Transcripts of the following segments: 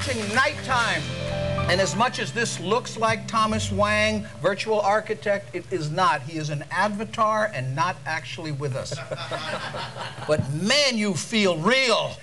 watching Nighttime. And as much as this looks like Thomas Wang, virtual architect, it is not. He is an avatar and not actually with us. But man, you feel real.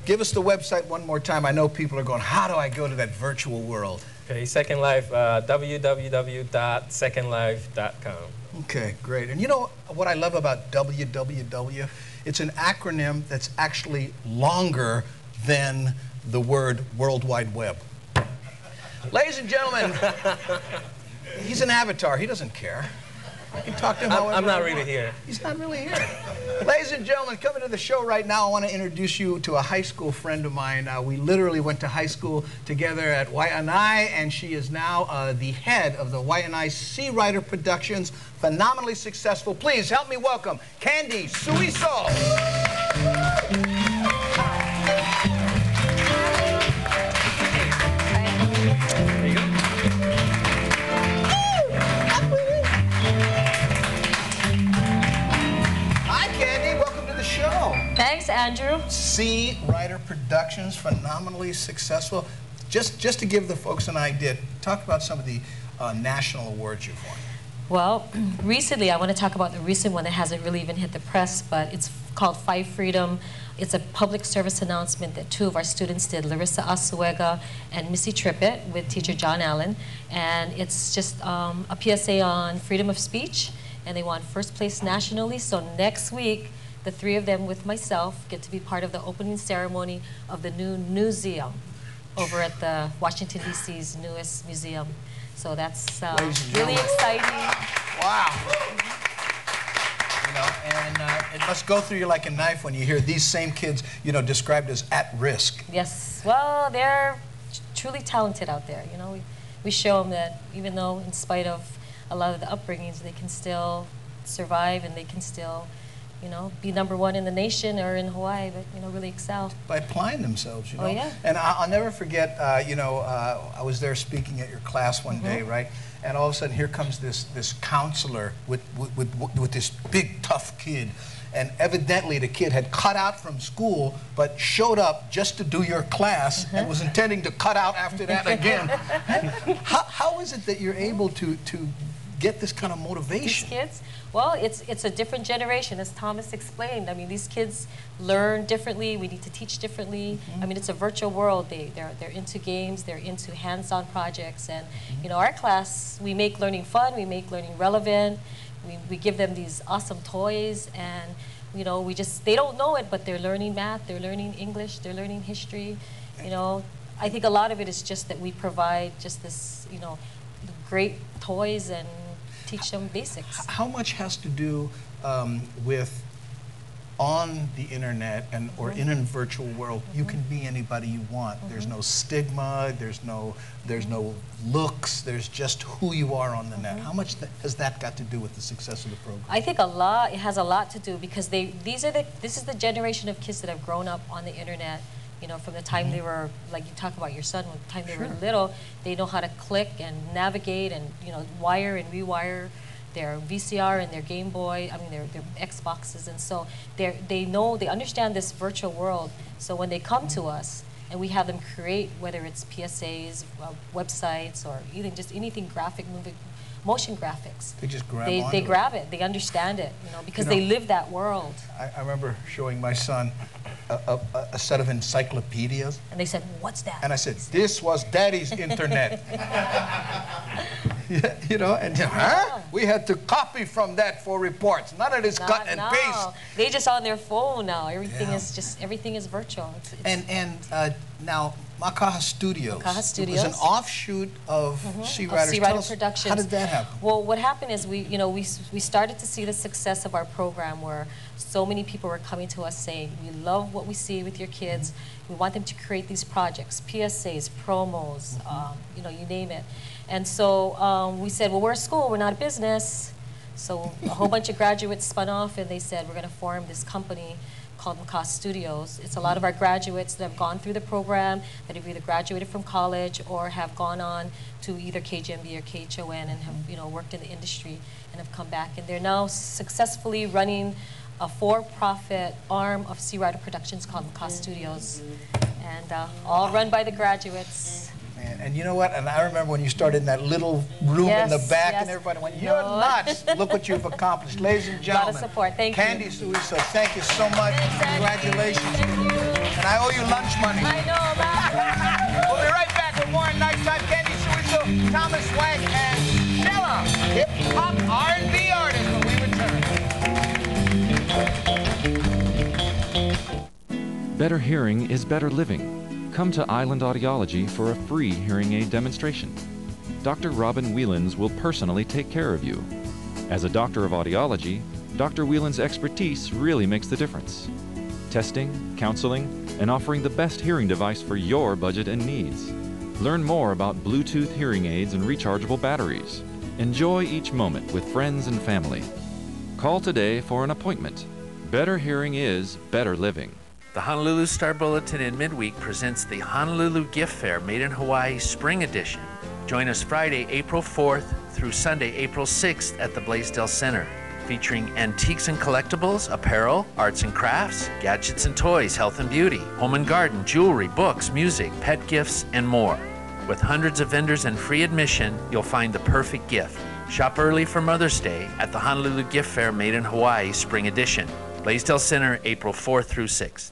Give us the website one more time. I know people are going, how do I go to that virtual world? Okay, Second Life, www.secondlife.com. Okay, great. And you know what I love about www? It's an acronym that's actually longer than the word World Wide Web. Ladies and gentlemen, he's an avatar. He doesn't care. I can talk to him however I'm not I really want. here. He's not really here. Ladies and gentlemen, coming to the show right now, I want to introduce you to a high school friend of mine. We literally went to high school together at Waianae, and she is now the head of the Waianae Sea Rider Productions. Phenomenally successful. Please help me welcome Candy Suiso. Thanks, Andrew. Sea Rider Productions, phenomenally successful. Just to give the folks an idea, talk about some of the national awards you've won. Well, recently, I want to talk about the recent one that hasn't really even hit the press, but it's called Five Freedom. It's a public service announcement that two of our students did, Larissa Asuega and Missy Trippett, with teacher John Allen. And it's just a PSA on freedom of speech, and they won first place nationally. So next week, the three of them with myself get to be part of the opening ceremony of the new museum over at the Washington, D.C.'s newest museum. So that's really exciting. Wow. You know, and it must go through you like a knife when you hear these same kids, you know, described as at risk. Yes. Well, they're truly talented out there. You know, we show them that even though, in spite of a lot of the upbringings, they can still survive and they can still, you know, be #1 in the nation or in Hawaii, but, you know, really excel. By applying themselves, you know. Oh, yeah. And I'll never forget, you know, I was there speaking at your class one day, right? And all of a sudden, here comes this counselor with this big, tough kid. And evidently, the kid had cut out from school, but showed up just to do your class and was intending to cut out after that again. How is it that you're able to get this kind of motivation? These kids? Well, it's a different generation, as Thomas explained. I mean, these kids learn differently. We need to teach differently. I mean, it's a virtual world. They're into games. They're into hands-on projects. And, you know, our class, we make learning fun. We make learning relevant. We give them these awesome toys. And, you know, they don't know it, but they're learning math. They're learning English. They're learning history. You know, I think a lot of it is just that we provide just this, you know, great toys and teach them basics. How much has to do with on the internet and or in a virtual world? You can be anybody you want. There's no stigma. There's no looks. There's just who you are on the net. How much has that got to do with the success of the program? I think a lot. It has a lot to do because this is the generation of kids that have grown up on the internet. You know, from the time they were, like you talk about your son, from the time they were little, they know how to click and navigate and, you know, wire and rewire their VCR and their Game Boy, I mean, their Xboxes. And so they understand this virtual world. So when they come to us and we have them create, whether it's PSAs, websites, or even just anything graphic, motion graphics. They just grab They grab it. They understand it, you know, because they live that world. I remember showing my son a set of encyclopedias. And they said, what's that? And I said, this was Daddy's internet. You know, and we had to copy from that for reports. None of this cut and paste. They just on their phone now. Everything is virtual. And now Makaha Studios. Makaha Studios. It was an offshoot of Sea Rider Productions. How did that happen? Well, what happened is we started to see the success of our program, where so many people were coming to us saying, we love what we see with your kids. We want them to create these projects, PSAs, promos, you know, you name it. And so we said, well, we're a school, we're not a business. So a whole bunch of graduates spun off, and they said, we're going to form this company called Makaha Studios. It's a lot of our graduates that have gone through the program, that have either graduated from college or have gone on to either KGMB or KHON and have, you know, worked in the industry and have come back. And they're now successfully running a for-profit arm of Sea Rider Productions called Makaha Studios. and all run by the graduates. Man, and you know what? And I remember when you started in that little room in the Yes, back, yes. and everybody went, "You're No. nuts!" Look what you've accomplished, ladies and gentlemen. A lot of support. Thank you. Candy Suiso, thank you so much. Thanks, Andy. Congratulations. Thank you. And I owe you lunch money. I know, Matt. We'll be right back with more NightTime. Candy Suiso, Thomas Swank, and Stella, hip-hop R&B artist when we return. Better hearing is better living. Come to Island Audiology for a free hearing aid demonstration. Dr. Robin Whelans will personally take care of you. As a doctor of audiology, Dr. Whelans' expertise really makes the difference. Testing, counseling, and offering the best hearing device for your budget and needs. Learn more about Bluetooth hearing aids and rechargeable batteries. Enjoy each moment with friends and family. Call today for an appointment. Better hearing is better living. The Honolulu Star Bulletin in midweek presents the Honolulu Gift Fair Made in Hawaii Spring Edition. Join us Friday, April 4th through Sunday, April 6th at the Blaisdell Center, featuring antiques and collectibles, apparel, arts and crafts, gadgets and toys, health and beauty, home and garden, jewelry, books, music, pet gifts, and more. With hundreds of vendors and free admission, you'll find the perfect gift. Shop early for Mother's Day at the Honolulu Gift Fair Made in Hawaii Spring Edition. Blaisdell Center, April 4th through 6th.